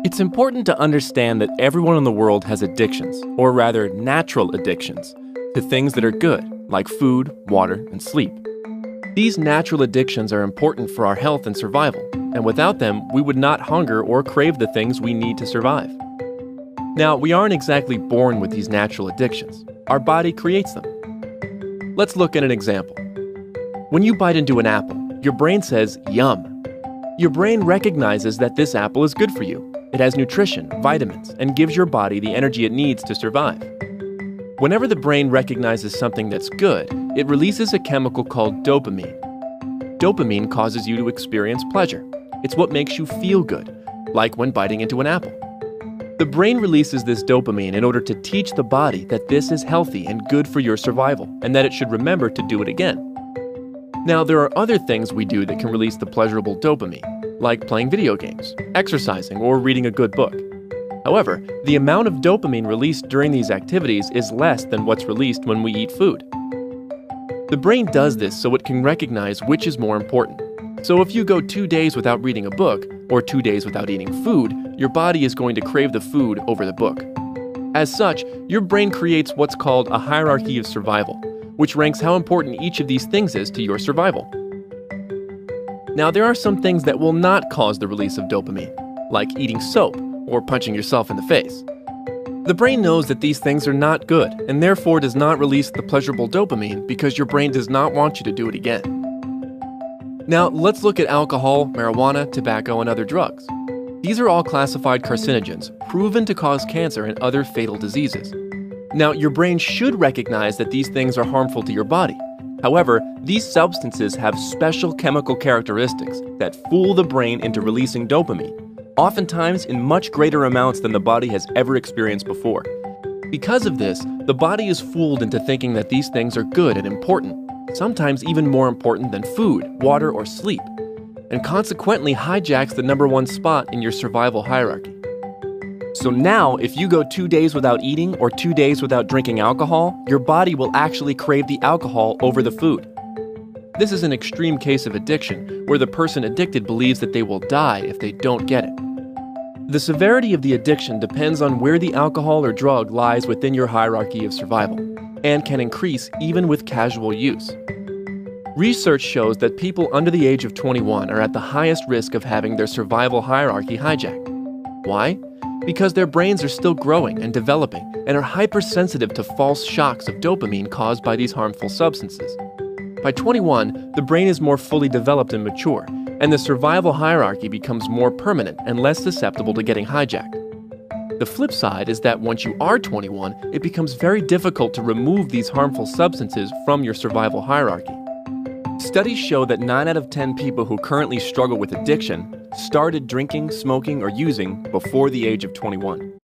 It's important to understand that everyone in the world has addictions, or rather natural addictions, to things that are good, like food, water, and sleep. These natural addictions are important for our health and survival, and without them, we would not hunger or crave the things we need to survive. Now, we aren't exactly born with these natural addictions. Our body creates them. Let's look at an example. When you bite into an apple, your brain says, "Yum." Your brain recognizes that this apple is good for you. It has nutrition, vitamins, and gives your body the energy it needs to survive. Whenever the brain recognizes something that's good, it releases a chemical called dopamine. Dopamine causes you to experience pleasure. It's what makes you feel good, like when biting into an apple. The brain releases this dopamine in order to teach the body that this is healthy and good for your survival, and that it should remember to do it again. Now, there are other things we do that can release the pleasurable dopamine, like playing video games, exercising, or reading a good book. However, the amount of dopamine released during these activities is less than what's released when we eat food. The brain does this so it can recognize which is more important. So if you go 2 days without reading a book, or 2 days without eating food, your body is going to crave the food over the book. As such, your brain creates what's called a hierarchy of survival, which ranks how important each of these things is to your survival. Now, there are some things that will not cause the release of dopamine, like eating soap or punching yourself in the face. The brain knows that these things are not good and therefore does not release the pleasurable dopamine because your brain does not want you to do it again. Now, let's look at alcohol, marijuana, tobacco, and other drugs. These are all classified carcinogens, proven to cause cancer and other fatal diseases. Now, your brain should recognize that these things are harmful to your body. However, these substances have special chemical characteristics that fool the brain into releasing dopamine, oftentimes in much greater amounts than the body has ever experienced before. Because of this, the body is fooled into thinking that these things are good and important, sometimes even more important than food, water, or sleep, and consequently hijacks the #1 spot in your survival hierarchy. So now, if you go 2 days without eating or 2 days without drinking alcohol, your body will actually crave the alcohol over the food. This is an extreme case of addiction, where the person addicted believes that they will die if they don't get it. The severity of the addiction depends on where the alcohol or drug lies within your hierarchy of survival, and can increase even with casual use. Research shows that people under the age of 21 are at the highest risk of having their survival hierarchy hijacked. Why? Because their brains are still growing and developing and are hypersensitive to false shocks of dopamine caused by these harmful substances. By 21, the brain is more fully developed and mature, and the survival hierarchy becomes more permanent and less susceptible to getting hijacked. The flip side is that once you are 21, it becomes very difficult to remove these harmful substances from your survival hierarchy. Studies show that 9 out of 10 people who currently struggle with addiction started drinking, smoking, or using before the age of 21.